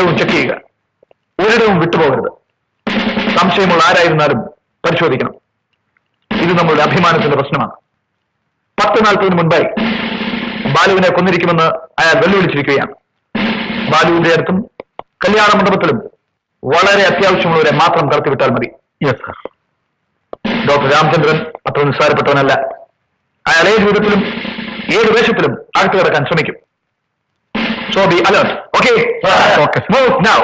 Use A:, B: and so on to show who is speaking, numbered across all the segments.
A: ഓരോന്നിടവും check ചെയ്യുക. ഒരിടവും വിട്ടുപോകരുത്. സംശയമുള്ള ആരായിരുന്നാലും പരിശോധിക്കണം. ഇത് നമ്മളുടെ അഭിമാനത്തിന്റെ പ്രശ്നമാണ്. 10:40 മുൻപായി ബാലുവിനെ കൊന്നിരിക്കുമെന്ന് അയാൾ വെല്ലുവിളിച്ചിരിക്കുകയാണ്. ബാലുവിന്റെ അടുത്തും കല്യാണ മണ്ഡപത്തിലും വളരെ അത്യാവശ്യമുള്ളവരെ മാത്രം കടത്തിവിട്ടാൽ മതി. Yes sir. ഡോക്ടർ രാമചന്ദ്രൻ അത്ര നിസ്സാരപ്പെട്ടവനല്ല. അയാൾ ഏത് വിധത്തിലും ഏത് വേഷത്തിലും അകത്ത് കിടക്കാൻ ശ്രമിക്കും. So be alert. Okay, move now.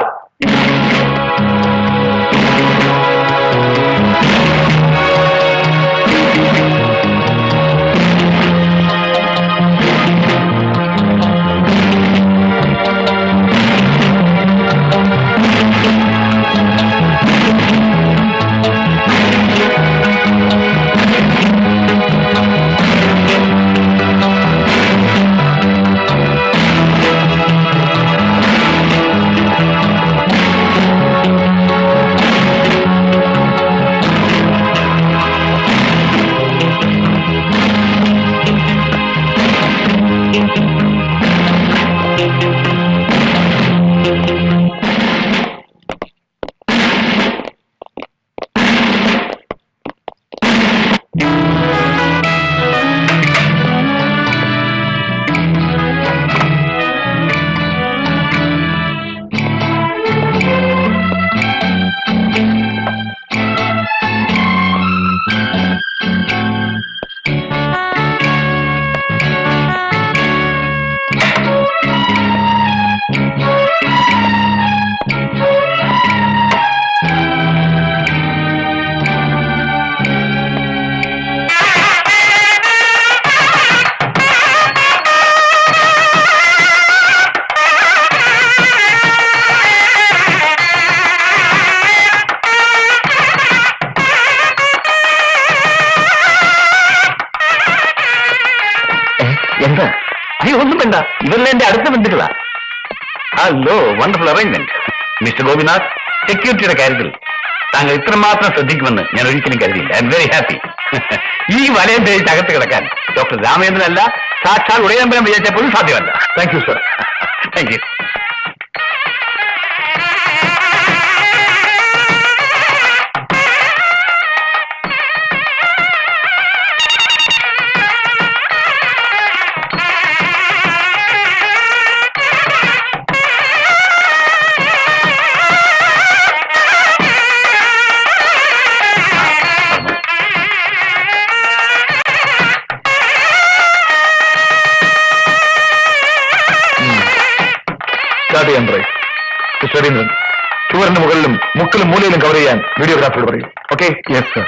A: എന്താ? അയ്യോ, ഒന്നും വേണ്ട. ഇവരെല്ലാം എന്റെ അടുത്ത ബന്ധുക്കളാ. Hello, wonderful arrangement. Mister Gopinath, സെക്യൂരിറ്റിയുടെ കാര്യത്തിൽ താങ്കൾ ഇത്രമാത്രം ശ്രദ്ധിക്കുമെന്ന് ഞാൻ ഒരിക്കലും കരുതിയില്ല. I'm very happy. ഈ വലയം തേച്ച് അകത്ത് കിടക്കാൻ ഡോക്ടർ രാമചന്ദ്രനല്ല, സാക്ഷാൽ ഉടയമ്പലം വിചാരിച്ചപ്പോഴും സാധ്യമല്ല. Thank you sir. Thank you. Sarindran, ചുവറിന് മുകളിലും മുക്കിലും മൂലയിലും കവർ ചെയ്യാൻ വീഡിയോഗ്രാഫറോട് പറയും. ഓക്കെ? Yes sir.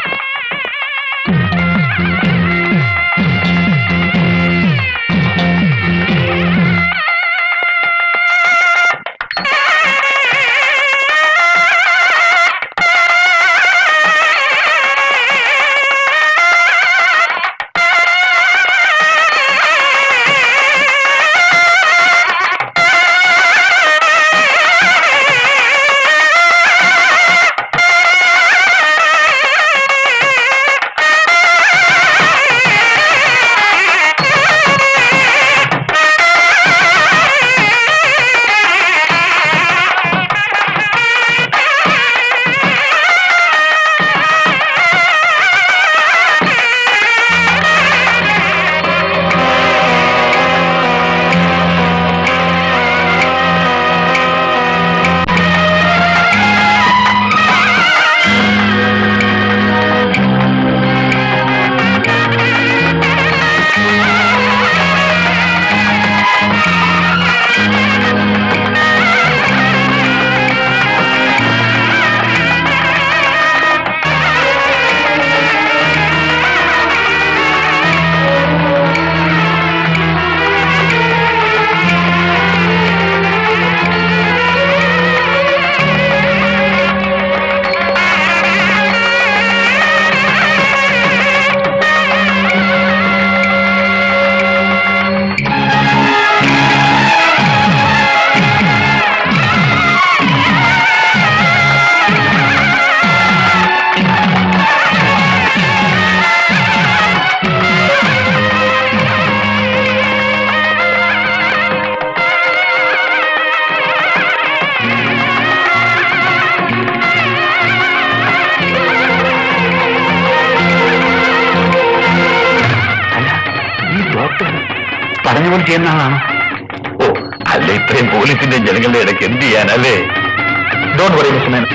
B: പറഞ്ഞ പോലെ ചെയ്യുന്നതാണ്. ഓ, അല്ല ഇത്രയും പോലീസിന്റെ ജനങ്ങളുടെ ഇടയ്ക്ക് എന്ത് ചെയ്യാനല്ലേ?
A: Don't worry mister Menon.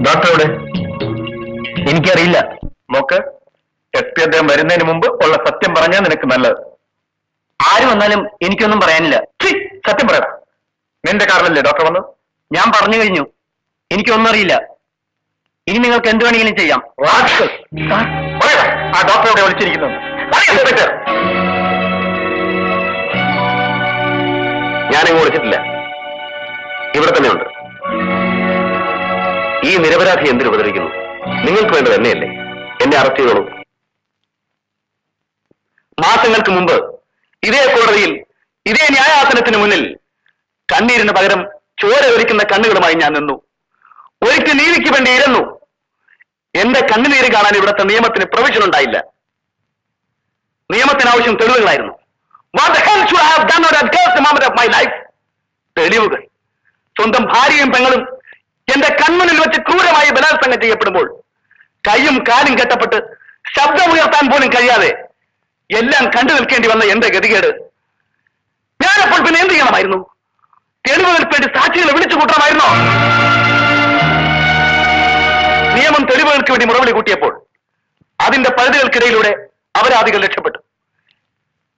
B: ഡോക്ടറോട് എനിക്കറിയില്ല. നോക്ക്, എസ് അദ്ദേഹം വരുന്നതിന് മുമ്പ് ഉള്ള സത്യം പറഞ്ഞാൽ നിനക്ക് നല്ലത്. ആര് വന്നാലും എനിക്കൊന്നും പറയാനില്ല. സത്യം പറയടാ. നിന്റെ കാറിലല്ലേ ഡോക്ടർ വന്നു? ഞാൻ പറഞ്ഞു കഴിഞ്ഞു, എനിക്കൊന്നും അറിയില്ല. ഇനി നിങ്ങൾക്ക് എന്ത് വേണമെങ്കിലും ചെയ്യാം. ആ ഡോക്ടറോടെ വിളിച്ചിരിക്കുന്നു. ഞാനെങ്ങും വിളിച്ചിട്ടില്ല, ഇവിടെ തന്നെ ഉണ്ട്. ഈ നിരപരാധി എന്തിനു ഉപദ്രവിക്കുന്നു? നിങ്ങൾക്ക് വേണ്ടത് എന്നെയല്ലേ? എന്നെ അറസ്റ്റ് ചെയ്തോളൂ. മാസങ്ങൾക്ക് മുമ്പ് ഇതേ കോടതിയിൽ ഇതേ ന്യായാസനത്തിന് മുന്നിൽ കണ്ണീരിന് പകരം ചോര ഒലിക്കുന്ന കണ്ണുകളുമായി ഞാൻ നിന്നു. ഒരിക്കൽ നീതിക്ക് വേണ്ടി ഇരുന്നു. എന്റെ കണ്ണുനീര് കാണാൻ ഇവിടുത്തെ നിയമത്തിന് പ്രൊവിഷൻ ഉണ്ടായില്ല. നിയമത്തിന് ആവശ്യം തെളിവുകളായിരുന്നു. തെളിവുകൾ. സ്വന്തം ഭാര്യയും പെങ്ങളും എന്റെ കൺമുന്നിൽ വെച്ച് ക്രൂരമായി ബലാത്സംഗം ചെയ്യപ്പെടുമ്പോൾ കൈയും കാലും കെട്ടപ്പെട്ട് ശബ്ദമുയർത്താൻ പോലും കഴിയാതെ എല്ലാം കണ്ടു നിൽക്കേണ്ടി വന്ന എന്റെ ഗതികേട്. ഞാനപ്പോൾ പിന്നെ എന്ത് ചെയ്യണമായിരുന്നു? തെളിവുകൾക്ക് വേണ്ടി സാക്ഷികളെ വിളിച്ചു കൂട്ടണമായിരുന്നോ? നിയമം തെളിവുകൾക്ക് വേണ്ടി മുറവിളി കൂട്ടിയപ്പോൾ അതിന്റെ പരിധികൾക്കിടയിലൂടെ അപരാധികൾ രക്ഷപ്പെട്ടു.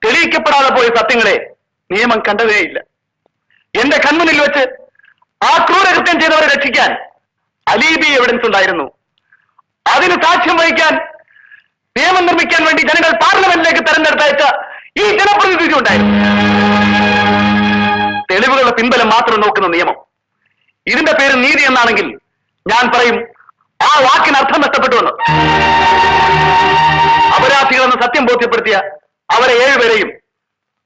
B: തെളിയിക്കപ്പെടാതെ പോയ സത്യങ്ങളെ നിയമം കണ്ടതേയില്ല. എന്റെ കൺമുന്നിൽ വെച്ച് ആ ക്രൂരകൃത്യം ചെയ്തവരെ രക്ഷിക്കാൻ അലീബി എവിഡൻസ് ഉണ്ടായിരുന്നു. അതിന് സാക്ഷ്യം വഹിക്കാൻ നിയമം നിർമ്മിക്കാൻ വേണ്ടി ജനങ്ങൾ പാർലമെന്റിലേക്ക് തെരഞ്ഞെടുത്തയച്ച ഈ ജനപ്രതിനിധി ഉണ്ടായിരുന്നു. തെളിവുകളുടെ പിൻബലം മാത്രം നോക്കുന്ന നിയമം. ഇതിന്റെ പേര് നീതി എന്നാണെങ്കിൽ ഞാൻ പറയും ആ വാക്കിന് അർത്ഥം നഷ്ടപ്പെട്ടുവെന്ന്. അപരാധികളെന്ന് സത്യം ബോധ്യപ്പെടുത്തിയ അവരെ 7 പേരെയും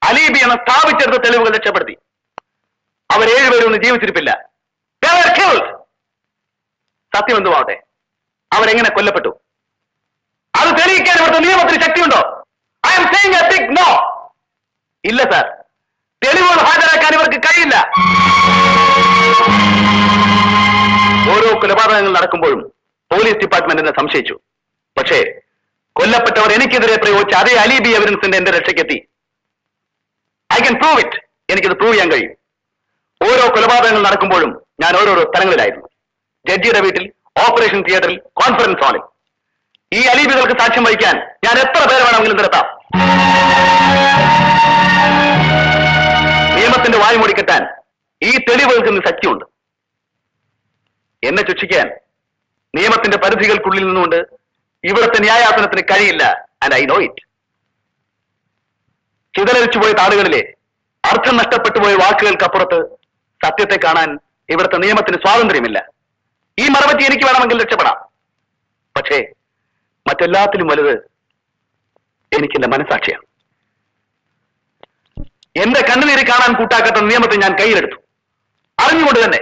B: അലീബി എന്ന സ്ഥാപിച്ചെടുത്ത തെളിവുകൾ രക്ഷപ്പെടുത്തി. അവർ 7 പേരും ഒന്നും ജീവിച്ചിരിപ്പില്ല. സത്യം എന്തുമാവട്ടെ, അവരെങ്ങനെ കൊല്ലപ്പെട്ടു? അത് തെളിയിക്കാൻ ഇവിടുത്തെ നിയമത്തിന് ശക്തിയുണ്ടോ? I'm saying a big no. ഇല്ല സാർ, തെളിവുകൾ ഹാജരാക്കാൻ ഇവർക്ക് കഴിയില്ല. ഓരോ കൊലപാതകങ്ങൾ നടക്കുമ്പോഴും പോലീസ് ഡിപ്പാർട്ട്മെന്റ് എന്നെ സംശയിച്ചു. പക്ഷേ കൊല്ലപ്പെട്ടവർ എനിക്കെതിരെ പ്രയോഗിച്ച അതേ അലീബി എവിഡൻസിന്റെ എന്റെ രക്ഷയ്ക്കെത്തി. I can prove it. എനിക്കത് പ്രൂവ് ചെയ്യാൻ കഴിയും. ഓരോ കൊലപാതകങ്ങൾ നടക്കുമ്പോഴും ഞാൻ ഓരോരോ സ്ഥലങ്ങളിലായിരുന്നു. ജഡ്ജിയുടെ വീട്ടിൽ, ഓപ്പറേഷൻ തിയേറ്ററിൽ, കോൺഫറൻസ് ഹാളിൽ. ഈ അലീബികൾക്ക് സാക്ഷ്യം വഹിക്കാൻ ഞാൻ എത്ര പേരെ വേണമെങ്കിലും നിർത്താം. കൊലപാതകത്തിന്റെ വായ് മൂടിക്കെട്ടാൻ ഈ തെളിവുകൾക്ക് ഇന്ന് ശക്തിയുണ്ട്. എന്നെ ശിക്ഷിക്കാൻ നിയമത്തിന്റെ പരിധികൾക്കുള്ളിൽ നിന്നുകൊണ്ട് ഇവിടുത്തെ ന്യായാസനത്തിന് കഴിയില്ല. And I know it. ചിതലരിച്ചുപോയ താളുകളിലെ അർത്ഥം നഷ്ടപ്പെട്ടുപോയ വാക്കുകൾക്കപ്പുറത്ത് സത്യത്തെ കാണാൻ ഇവിടുത്തെ നിയമത്തിന് സ്വാതന്ത്ര്യമില്ല. ഈ മറവറ്റി എനിക്ക് വേണമെങ്കിൽ രക്ഷപ്പെടാം. പക്ഷേ മറ്റെല്ലാത്തിലും വലുത് എനിക്കെന്റെ മനസാക്ഷിയാണ്. എന്റെ കണ്ണുനീര് കാണാൻ കൂട്ടാക്കാത്ത നിയമത്തെ ഞാൻ കയ്യിലെടുത്തു. അറിഞ്ഞുകൊണ്ട് തന്നെ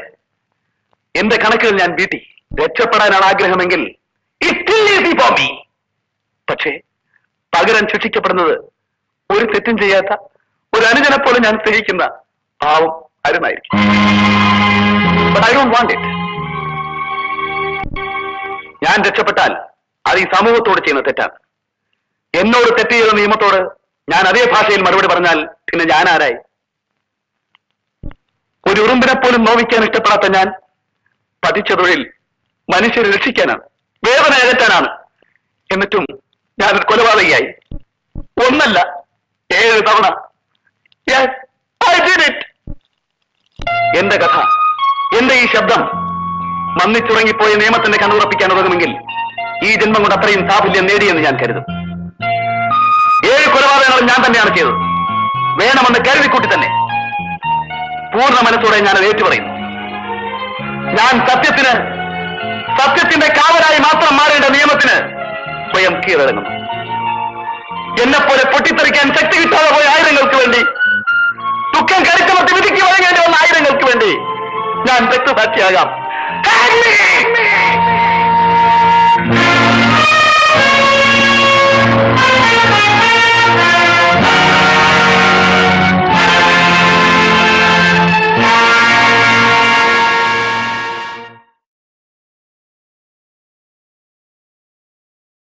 B: എന്റെ കണക്കുകൾ ഞാൻ വീട്ടി. രക്ഷപ്പെടാനാണ് ആഗ്രഹമെങ്കിൽ പക്ഷേ പകരം ശിക്ഷിക്കപ്പെടുന്നത് ഒരു തെറ്റും ചെയ്യാത്ത ഒരു അനുജനെ പോലെ ഞാൻ സ്നേഹിക്കുന്ന പാവം അരുണായിരിക്കും. But I don't want it. ഞാൻ രക്ഷപ്പെട്ടാൽ അത് ഈ സമൂഹത്തോട് ചെയ്യുന്ന തെറ്റാണ്. എന്നോട് തെറ്റ് ചെയ്ത നിയമത്തോട് ഞാൻ അതേ ഭാഷയിൽ മറുപടി പറഞ്ഞാൽ പിന്നെ ഞാൻ ആരായി? ഒരു ഉറുമ്പിനെ പോലും നോവിക്കാൻ ഇഷ്ടപ്പെടാത്ത ഞാൻ പതിച്ച തൊഴിൽ മനുഷ്യരെ രക്ഷിക്കാനാണ്, വേദന അകറ്റാനാണ്. എന്നിട്ടും ഞാനൊരു കൊലപാതകയായി. ഒന്നല്ല 7 തവണ. Yes, I did it. എന്റെ കഥ, എന്റെ ഈ ശബ്ദം മന്നിച്ചുറങ്ങിപ്പോയ നിയമത്തിന്റെ കണ്ണുറപ്പിക്കാൻ ഉതകുമെങ്കിൽ ഈ ജന്മം കൊണ്ട് അത്രയും സാഫല്യം നേടിയെന്ന് ഞാൻ കരുതും. 7 കൊലപാതകങ്ങളും ഞാൻ തന്നെയാണ് ചെയ്തത്. വേണമെന്ന് കരുതിക്കൂട്ടി തന്നെ പൂർണ്ണ മനസ്സോടെ ഞാൻ അത് ഏറ്റുപറയുന്നു. ഞാൻ സത്യത്തിന്റെ കാവലായി മാത്രം മാറേണ്ട നിയമത്തിന് സ്വയം കീഴടങ്ങുന്നു. എന്നെപ്പോലെ പൊട്ടിത്തെറിക്കാൻ ശക്തി കിട്ടാതെ പോയ ആയിരങ്ങൾക്ക് വേണ്ടി, ദുഃഖം കരുത്തുമത്തി വിധിക്ക് വഴങ്ങേണ്ടി വന്ന ആയിരങ്ങൾക്ക് വേണ്ടി ഞാൻ രക്തസാക്ഷിയാകാം.